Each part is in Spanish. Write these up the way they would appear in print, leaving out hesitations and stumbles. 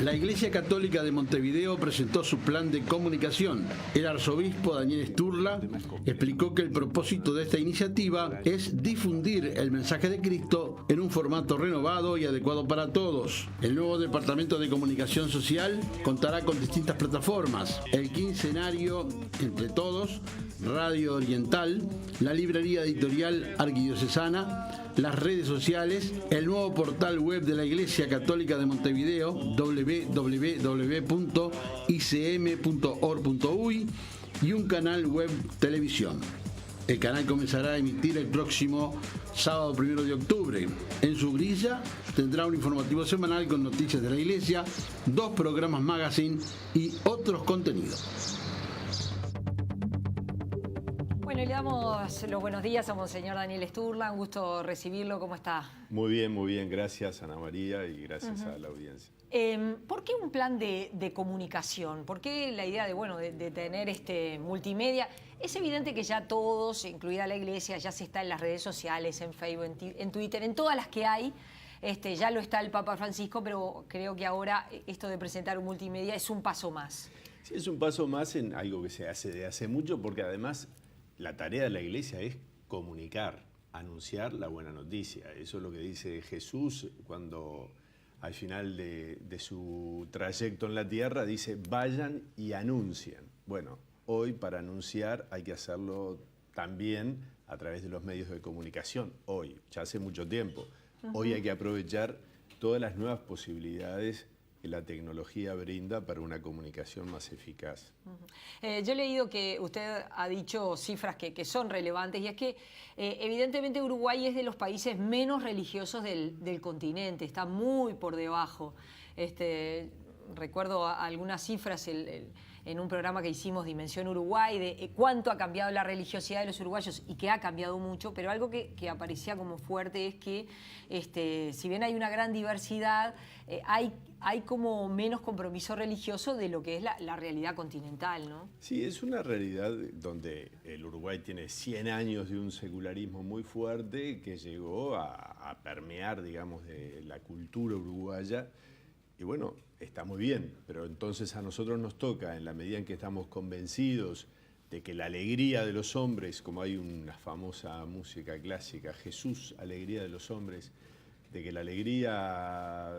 La Iglesia Católica de Montevideo presentó su plan de comunicación. El arzobispo Daniel Sturla explicó que el propósito de esta iniciativa es difundir el mensaje de Cristo en un formato renovado y adecuado para todos. El nuevo Departamento de Comunicación Social contará con distintas plataformas: el quincenario Entre Todos, Radio Oriental, la librería editorial Arquidiocesana, las redes sociales, el nuevo portal web de la Iglesia Católica de Montevideo, www.icm.org.uy, y un canal web televisión. El canal comenzará a emitir el próximo sábado 1 de octubre. En su grilla tendrá un informativo semanal con noticias de la Iglesia, 2 programas magazine y otros contenidos. Bueno, y le damos los buenos días a Monseñor Daniel Sturla. Un gusto recibirlo. ¿Cómo está? Muy bien. Gracias, Ana María, y gracias a la audiencia. ¿Por qué un plan de comunicación? ¿Por qué la idea de tener multimedia? Es evidente que ya todos, incluida la Iglesia, ya se está en las redes sociales, en Facebook, en Twitter, en todas las que hay. Ya lo está el Papa Francisco, pero creo que ahora esto de presentar un multimedia es un paso más. Sí, es un paso más en algo que se hace de hace mucho, porque además la tarea de la Iglesia es comunicar, anunciar la buena noticia. Eso es lo que dice Jesús cuando al final de su trayecto en la tierra dice: vayan y anuncien. Bueno, hoy para anunciar hay que hacerlo también a través de los medios de comunicación. Hoy, ya hace mucho tiempo. Hoy hay que aprovechar todas las nuevas posibilidades que la tecnología brinda para una comunicación más eficaz. Yo he leído que usted ha dicho cifras que son relevantes, y es que evidentemente Uruguay es de los países menos religiosos del continente, está muy por debajo. Recuerdo algunas cifras en un programa que hicimos, Dimensión Uruguay, de cuánto ha cambiado la religiosidad de los uruguayos, y que ha cambiado mucho, pero algo que aparecía como fuerte es que si bien hay una gran diversidad, hay como menos compromiso religioso de lo que es la realidad continental, ¿no? Sí, es una realidad donde el Uruguay tiene 100 años de un secularismo muy fuerte que llegó a permear, digamos, de la cultura uruguaya. Y bueno, está muy bien, pero entonces a nosotros nos toca, en la medida en que estamos convencidos de que la alegría de los hombres, como hay una famosa música clásica, Jesús, alegría de los hombres, de que la alegría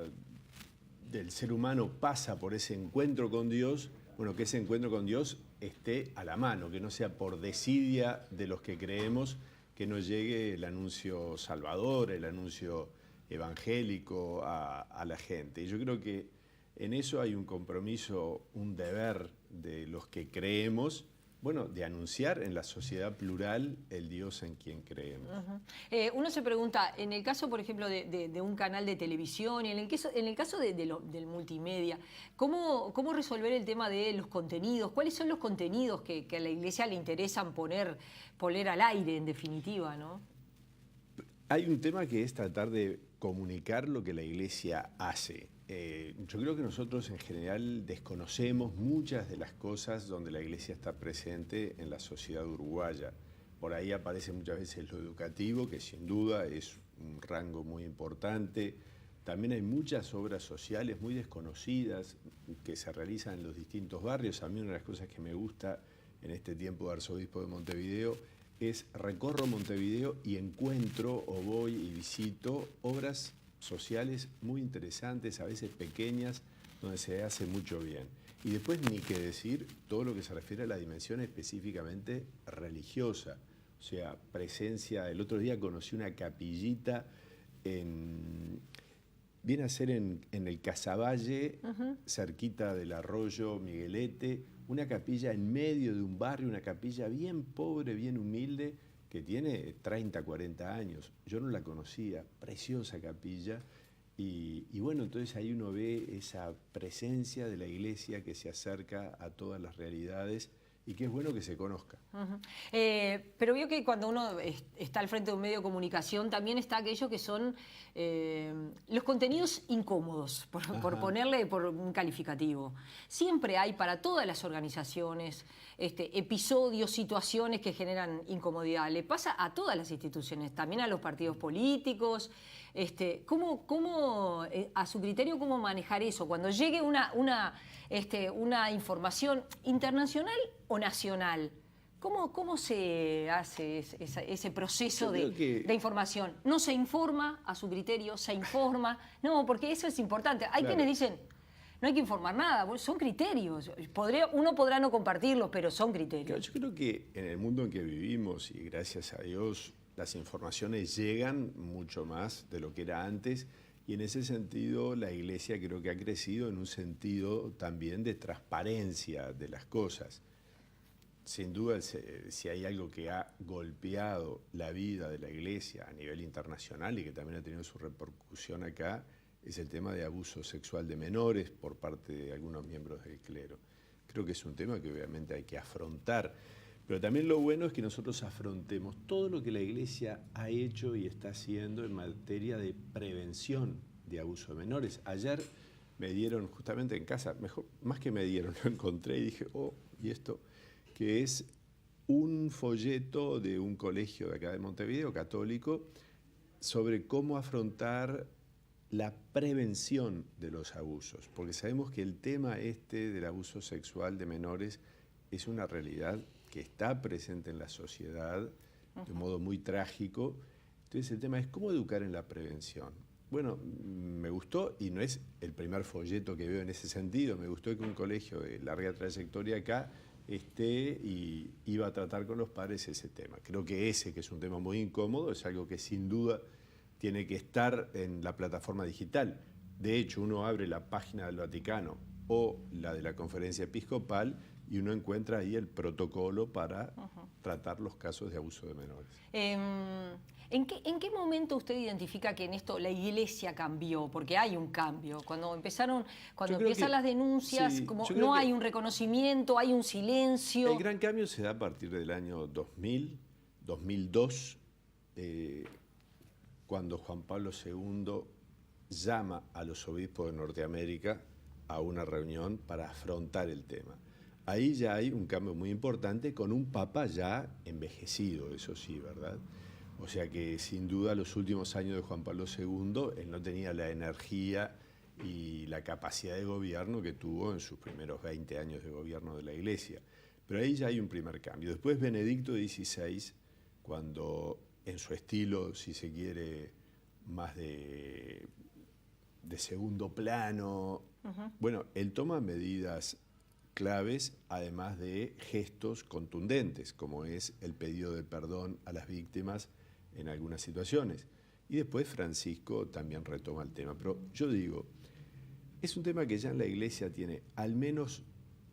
del ser humano pasa por ese encuentro con Dios, bueno, que ese encuentro con Dios esté a la mano, que no sea por desidia de los que creemos, que no llegue el anuncio salvador, el anuncio evangélico a la gente. Y yo creo que en eso hay un compromiso, un deber de los que creemos, bueno, de anunciar en la sociedad plural el Dios en quien creemos. Uno se pregunta, en el caso, por ejemplo, de un canal de televisión, y en el caso del multimedia, ¿cómo resolver el tema de los contenidos? ¿Cuáles son los contenidos que a la Iglesia le interesan poner al aire, en definitiva, ¿no? Hay un tema que es tratar de comunicar lo que la Iglesia hace. Yo creo que nosotros en general desconocemos muchas de las cosas donde la Iglesia está presente en la sociedad uruguaya. Por ahí aparece muchas veces lo educativo, que sin duda es un rango muy importante. También hay muchas obras sociales muy desconocidas que se realizan en los distintos barrios. A mí una de las cosas que me gusta en este tiempo de arzobispo de Montevideo es recorro Montevideo y encuentro o voy y visito obras sociales muy interesantes, a veces pequeñas, donde se hace mucho bien. Y después ni que decir todo lo que se refiere a la dimensión específicamente religiosa. O sea, presencia. El otro día conocí una capillita viene a ser en el Casaballe, cerquita del arroyo Miguelete, una capilla en medio de un barrio, una capilla bien pobre, bien humilde, que tiene 30, 40 años. Yo no la conocía, preciosa capilla. Y bueno, entonces ahí uno ve esa presencia de la Iglesia que se acerca a todas las realidades y que es bueno que se conozca. Pero veo que cuando uno está al frente de un medio de comunicación, también está aquello que son los contenidos incómodos, por ponerle por un calificativo. Siempre hay para todas las organizaciones episodios, situaciones que generan incomodidad. Le pasa a todas las instituciones, también a los partidos políticos. ¿Cómo, a su criterio, cómo manejar eso? Cuando llegue una información internacional o nacional, ¿cómo se hace ese proceso de información? ¿No se informa a su criterio? ¿Se informa? No, porque eso es importante. Hay quienes dicen, no hay que informar nada, son criterios. Uno podrá no compartirlos, pero son criterios. Claro, yo creo que en el mundo en que vivimos, y gracias a Dios, las informaciones llegan mucho más de lo que era antes, y en ese sentido la Iglesia creo que ha crecido en un sentido también de transparencia de las cosas. Sin duda, si hay algo que ha golpeado la vida de la Iglesia a nivel internacional y que también ha tenido su repercusión acá, es el tema de abuso sexual de menores por parte de algunos miembros del clero. Creo que es un tema que obviamente hay que afrontar, pero también lo bueno es que nosotros afrontemos todo lo que la Iglesia ha hecho y está haciendo en materia de prevención de abuso de menores. Ayer me dieron justamente en casa, más que me dieron, lo encontré y dije, oh, ¿y esto? Que es un folleto de un colegio de acá de Montevideo, católico, sobre cómo afrontar la prevención de los abusos, porque sabemos que el tema del abuso sexual de menores es una realidad que está presente en la sociedad de un modo muy trágico. Entonces el tema es cómo educar en la prevención. Bueno, me gustó, y no es el primer folleto que veo en ese sentido, me gustó que un colegio de larga trayectoria acá y iba a tratar con los padres ese tema. Creo que ese, que es un tema muy incómodo, es algo que sin duda tiene que estar en la plataforma digital. De hecho, uno abre la página del Vaticano o la de la Conferencia Episcopal y uno encuentra ahí el protocolo para tratar los casos de abuso de menores. ¿En qué momento usted identifica que en esto la Iglesia cambió? Porque hay un cambio. Cuando empiezan las denuncias, sí, como no hay un reconocimiento, hay un silencio. El gran cambio se da a partir del año 2000, 2002, cuando Juan Pablo II llama a los obispos de Norteamérica a una reunión para afrontar el tema. Ahí ya hay un cambio muy importante con un papa ya envejecido, eso sí, ¿verdad? O sea que sin duda los últimos años de Juan Pablo II, él no tenía la energía y la capacidad de gobierno que tuvo en sus primeros 20 años de gobierno de la Iglesia. Pero ahí ya hay un primer cambio. Después Benedicto XVI, cuando en su estilo, si se quiere, más de segundo plano, bueno, él toma medidas claves, además de gestos contundentes, como es el pedido de perdón a las víctimas en algunas situaciones. Y después Francisco también retoma el tema. Pero yo digo, es un tema que ya en la Iglesia tiene al menos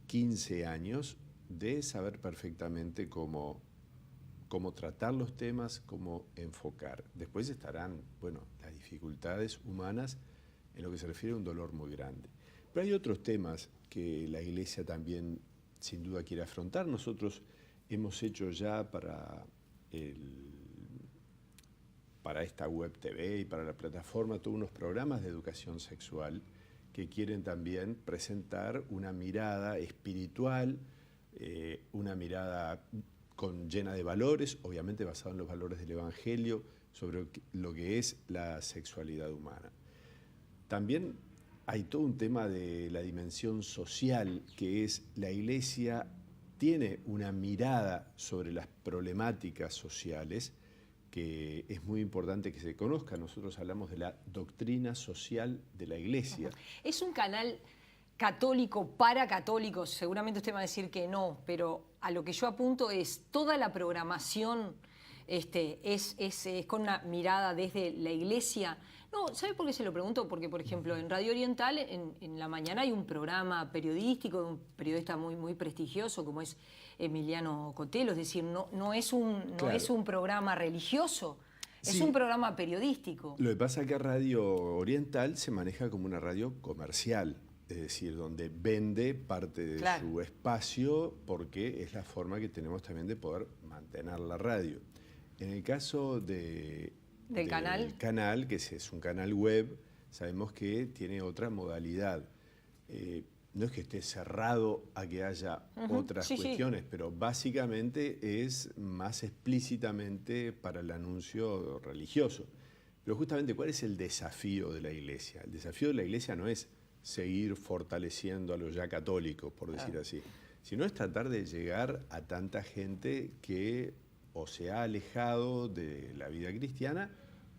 15 años de saber perfectamente cómo tratar los temas, cómo enfocar. Después estarán, bueno, las dificultades humanas en lo que se refiere a un dolor muy grande. Pero hay otros temas que la Iglesia también sin duda quiere afrontar. Nosotros hemos hecho ya para esta web TV y para la plataforma todos unos programas de educación sexual que quieren también presentar una mirada espiritual, una mirada llena de valores, obviamente basada en los valores del Evangelio, sobre lo que es la sexualidad humana. También hay todo un tema de la dimensión social, que es la Iglesia tiene una mirada sobre las problemáticas sociales que es muy importante que se conozca. Nosotros hablamos de la doctrina social de la Iglesia. Es un canal católico para católicos, seguramente usted va a decir que no, pero a lo que yo apunto es toda la programación es con una mirada desde la Iglesia. No, ¿sabe por qué se lo pregunto? Porque, por ejemplo, en Radio Oriental, en la mañana hay un programa periodístico de un periodista muy, muy prestigioso como es Emiliano Cotelo, es decir, no es un programa religioso, es un programa periodístico. Lo que pasa es que Radio Oriental se maneja como una radio comercial, es decir, donde vende parte de su espacio porque es la forma que tenemos también de poder mantener la radio. En el caso del canal, que es un canal web, sabemos que tiene otra modalidad. No es que esté cerrado a que haya otras cuestiones, pero básicamente es más explícitamente para el anuncio religioso. Pero justamente, ¿cuál es el desafío de la Iglesia? El desafío de la Iglesia no es seguir fortaleciendo a los ya católicos, por decir así, sino es tratar de llegar a tanta gente que o se ha alejado de la vida cristiana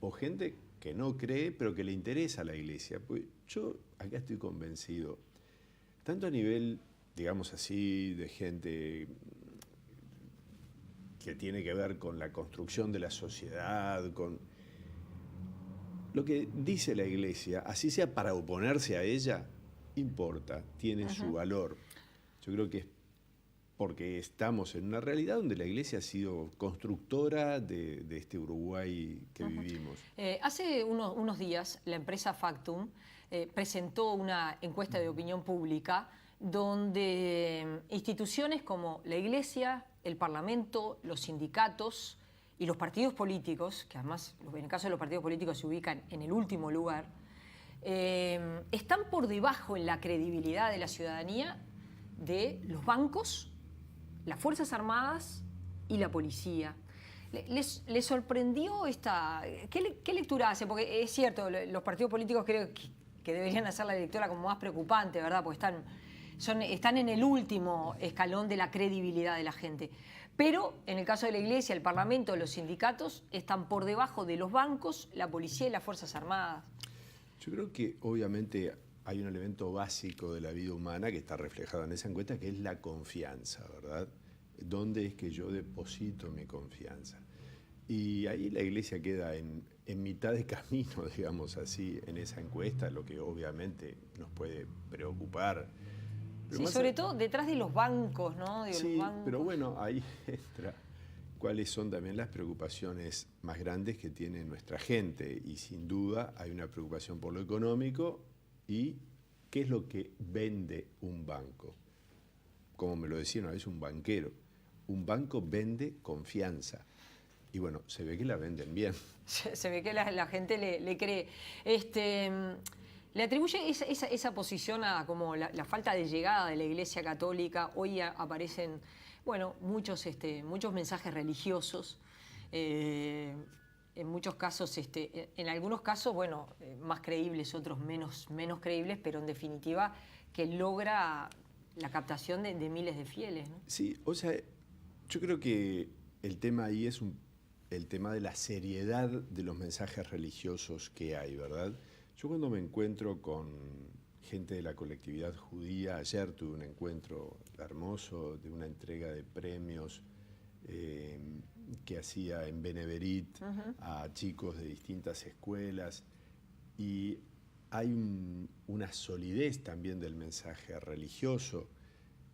o gente que no cree pero que le interesa la Iglesia. Pues yo acá estoy convencido, tanto a nivel, digamos así, de gente que tiene que ver con la construcción de la sociedad, con lo que dice la Iglesia, así sea para oponerse a ella, importa, tiene su valor. Yo creo que es porque estamos en una realidad donde la Iglesia ha sido constructora de este Uruguay que vivimos. Hace unos días la empresa Factum presentó una encuesta de opinión pública donde instituciones como la Iglesia, el Parlamento, los sindicatos y los partidos políticos, que además en el caso de los partidos políticos se ubican en el último lugar, están por debajo en la credibilidad de la ciudadanía de los bancos, las Fuerzas Armadas y la policía. ¿Les sorprendió esta...? ¿Qué lectura hace? Porque es cierto, los partidos políticos creo que deberían hacer la lectura como más preocupante, ¿verdad? Porque están en el último escalón de la credibilidad de la gente. Pero en el caso de la Iglesia, el Parlamento, los sindicatos están por debajo de los bancos, la policía y las Fuerzas Armadas. Yo creo que obviamente hay un elemento básico de la vida humana que está reflejado en esa encuesta, que es la confianza, ¿verdad? ¿Dónde es que yo deposito mi confianza? Y ahí la Iglesia queda en mitad de camino, digamos así, en esa encuesta, lo que obviamente nos puede preocupar. Sí, sobre todo detrás de los bancos, ¿no? Sí, los bancos. Pero bueno, ahí entra cuáles son también las preocupaciones más grandes que tiene nuestra gente. Y sin duda hay una preocupación por lo económico y qué es lo que vende un banco. Como me lo decía una vez un banquero, un banco vende confianza. Y bueno, se ve que la venden bien. Se ve que la gente le cree. ¿Le atribuye esa posición a como la falta de llegada de la Iglesia Católica? Hoy aparecen, bueno, muchos mensajes religiosos. En muchos casos, en algunos casos, bueno, más creíbles, otros menos creíbles, pero en definitiva que logra la captación de miles de fieles, ¿no? Sí, o sea, yo creo que el tema ahí es el tema de la seriedad de los mensajes religiosos que hay, ¿verdad? Yo cuando me encuentro con gente de la colectividad judía, ayer tuve un encuentro hermoso de una entrega de premios que hacía en Beneverit a chicos de distintas escuelas, y hay una solidez también del mensaje religioso.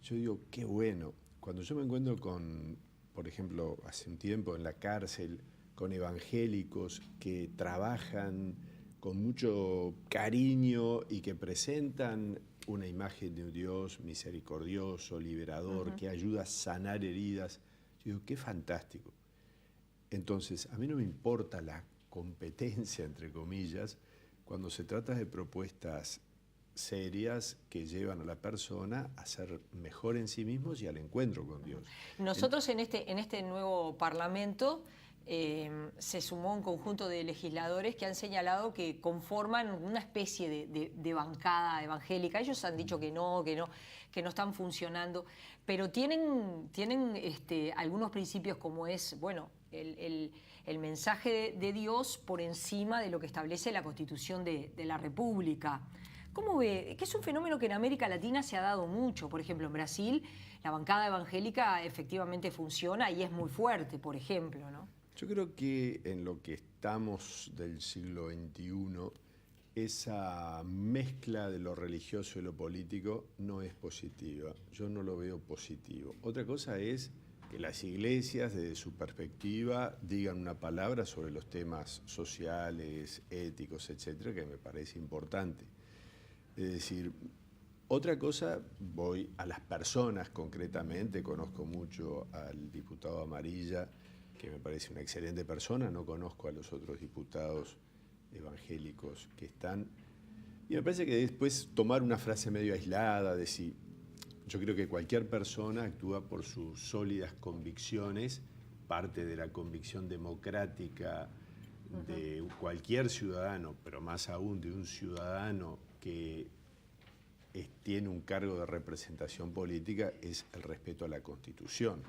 Yo digo, qué bueno. Cuando yo me encuentro con, por ejemplo, hace un tiempo en la cárcel, con evangélicos que trabajan con mucho cariño y que presentan una imagen de un Dios misericordioso, liberador, que ayuda a sanar heridas, yo digo, qué fantástico. Entonces, a mí no me importa la competencia, entre comillas, cuando se trata de propuestas serias que llevan a la persona a ser mejor en sí mismos y al encuentro con Dios. Nosotros en este nuevo Parlamento se sumó un conjunto de legisladores que han señalado que conforman una especie de bancada evangélica. Ellos han dicho que no están funcionando, pero tienen algunos principios como es, bueno, el mensaje de Dios por encima de lo que establece la Constitución de la República. ¿Cómo ve? Que es un fenómeno que en América Latina se ha dado mucho. Por ejemplo, en Brasil la bancada evangélica efectivamente funciona y es muy fuerte, por ejemplo, ¿no? Yo creo que en lo que estamos del siglo XXI, esa mezcla de lo religioso y lo político no es positiva. Yo no lo veo positivo. Otra cosa es que las iglesias, desde su perspectiva, digan una palabra sobre los temas sociales, éticos, etcétera, que me parece importante. Es decir, otra cosa, voy a las personas concretamente, conozco mucho al diputado Amarilla, que me parece una excelente persona, no conozco a los otros diputados evangélicos que están. Y me parece que después tomar una frase medio aislada, decir, yo creo que cualquier persona actúa por sus sólidas convicciones, parte de la convicción democrática de cualquier ciudadano, pero más aún de un ciudadano que tiene un cargo de representación política, es el respeto a la Constitución.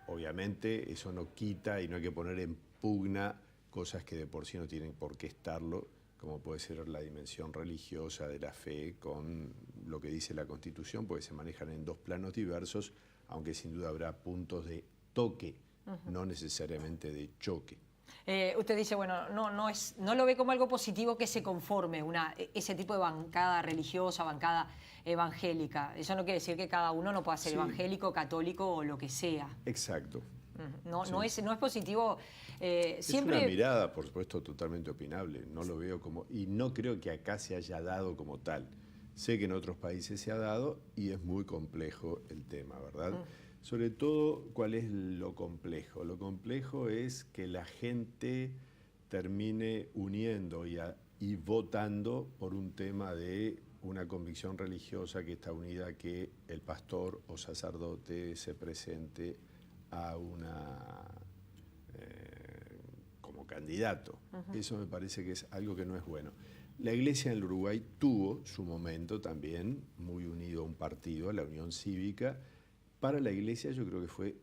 Obviamente eso no quita y no hay que poner en pugna cosas que de por sí no tienen por qué estarlo, como puede ser la dimensión religiosa de la fe con lo que dice la Constitución, porque se manejan en dos planos diversos, aunque sin duda habrá puntos de toque, no necesariamente de choque. Usted dice, bueno, no lo ve como algo positivo que se conforme ese tipo de bancada religiosa, bancada evangélica. Eso no quiere decir que cada uno no pueda ser evangélico, católico o lo que sea. Exacto. No es positivo. Siempre... Es una mirada, por supuesto, totalmente opinable. No lo veo como... Y no creo que acá se haya dado como tal. Sé que en otros países se ha dado y es muy complejo el tema, ¿verdad? Sobre todo, ¿cuál es lo complejo? Lo complejo es que la gente termine uniendo y votando por un tema de una convicción religiosa que está unida a que el pastor o sacerdote se presente a como candidato. Eso me parece que es algo que no es bueno. La Iglesia en el Uruguay tuvo su momento también muy unido a un partido, a la Unión Cívica. Para la Iglesia yo creo que fue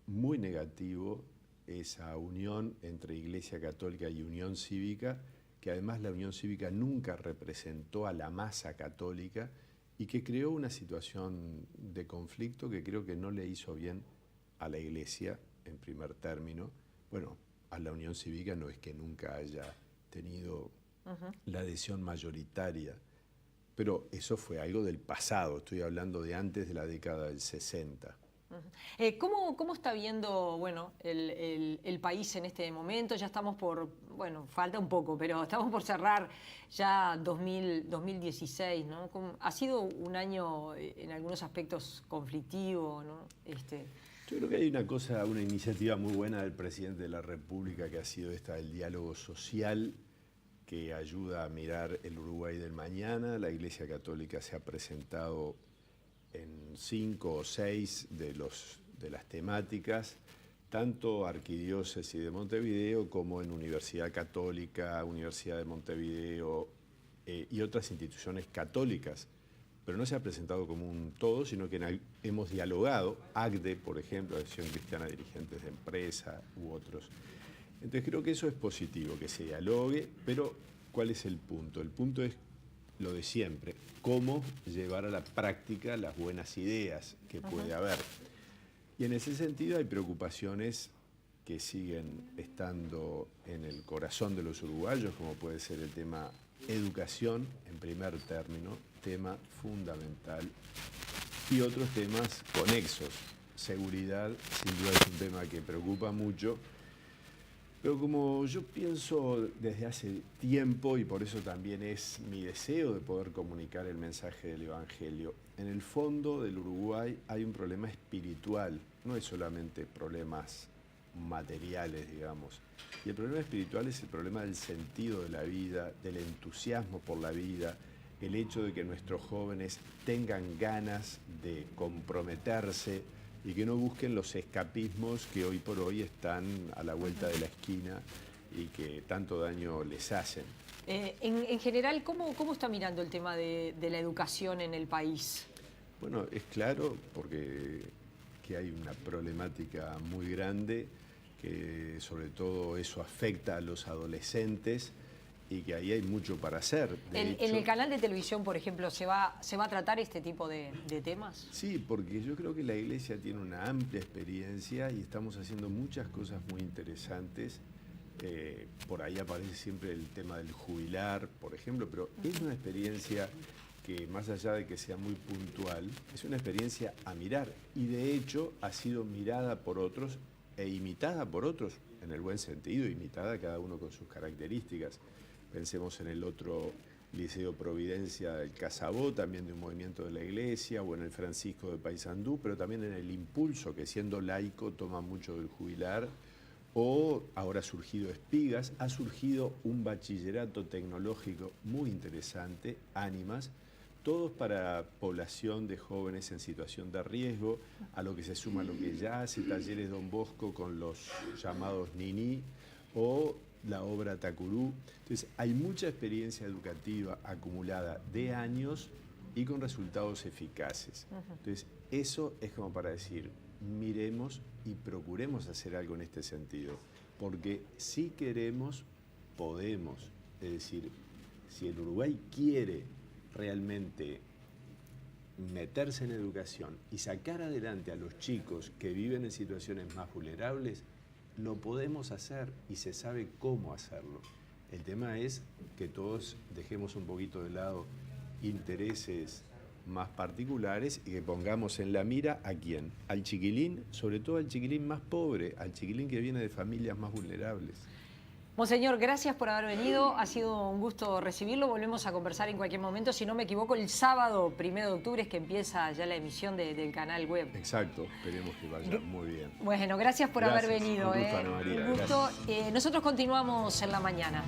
muy negativo esa unión entre Iglesia Católica y Unión Cívica, que además la Unión Cívica nunca representó a la masa católica y que creó una situación de conflicto que creo que no le hizo bien a la Iglesia en primer término. Bueno, a la Unión Cívica no es que nunca haya tenido la adhesión mayoritaria, pero eso fue algo del pasado, estoy hablando de antes de la década del 60. ¿Cómo está viendo el país en este momento? Ya estamos falta un poco, pero estamos por cerrar ya 2016, ¿no? Ha sido un año en algunos aspectos conflictivo, ¿no? Yo creo que hay una iniciativa muy buena del presidente de la República que ha sido esta del diálogo social, que ayuda a mirar el Uruguay del mañana. La Iglesia Católica se ha presentado en 5 o 6 de las temáticas, tanto Arquidiócesis de Montevideo como en Universidad Católica, Universidad de Montevideo y otras instituciones católicas. Pero no se ha presentado como un todo, sino que hemos dialogado, ACDE, por ejemplo, Asociación Cristiana de Dirigentes de Empresa, u otros. Entonces creo que eso es positivo, que se dialogue, pero ¿cuál es el punto? El punto es lo de siempre, cómo llevar a la práctica las buenas ideas que puede haber. Y en ese sentido hay preocupaciones que siguen estando en el corazón de los uruguayos, como puede ser el tema educación, en primer término, tema fundamental, y otros temas conexos. Seguridad, sin duda es un tema que preocupa mucho, pero como yo pienso desde hace tiempo, y por eso también es mi deseo de poder comunicar el mensaje del Evangelio, en el fondo del Uruguay hay un problema espiritual, no es solamente problemas materiales, digamos. Y el problema espiritual es el problema del sentido de la vida, del entusiasmo por la vida, el hecho de que nuestros jóvenes tengan ganas de comprometerse y que no busquen los escapismos que hoy por hoy están a la vuelta de la esquina y que tanto daño les hacen. En general, ¿cómo está mirando el tema de la educación en el país? Bueno, es claro porque que hay una problemática muy grande, que sobre todo eso afecta a los adolescentes y que ahí hay mucho para hacer. En el canal de televisión, por ejemplo, ¿se va a tratar este tipo de temas? Sí, porque yo creo que la Iglesia tiene una amplia experiencia y estamos haciendo muchas cosas muy interesantes. Por ahí aparece siempre el tema del jubilar, por ejemplo, pero es una experiencia que más allá de que sea muy puntual, es una experiencia a mirar y de hecho ha sido mirada por otros e imitada por otros, en el buen sentido, imitada cada uno con sus características. Pensemos en el otro Liceo Providencia del Casabó, también de un movimiento de la Iglesia, o en el Francisco de Paysandú, pero también en el Impulso, que siendo laico toma mucho del jubilar, o ahora ha surgido Espigas, ha surgido un bachillerato tecnológico muy interesante, Ánimas, todos para población de jóvenes en situación de riesgo, a lo que se suma lo que ya hace Talleres Don Bosco con los llamados Nini, o la obra Tacurú. Entonces, hay mucha experiencia educativa acumulada de años y con resultados eficaces. Entonces, eso es como para decir, miremos y procuremos hacer algo en este sentido, porque si queremos, podemos. Es decir, si el Uruguay quiere realmente meterse en educación y sacar adelante a los chicos que viven en situaciones más vulnerables, lo podemos hacer y se sabe cómo hacerlo. El tema es que todos dejemos un poquito de lado intereses más particulares y que pongamos en la mira ¿a quién? Al chiquilín, sobre todo al chiquilín más pobre, al chiquilín que viene de familias más vulnerables. Monseñor, gracias por haber venido. Ha sido un gusto recibirlo. Volvemos a conversar en cualquier momento. Si no me equivoco, el sábado 1 de octubre es que empieza ya la emisión del canal web. Exacto, esperemos que vaya muy bien. Bueno, gracias por haber venido. Un gusto, Ana María. Un gusto. Nosotros continuamos en la mañana.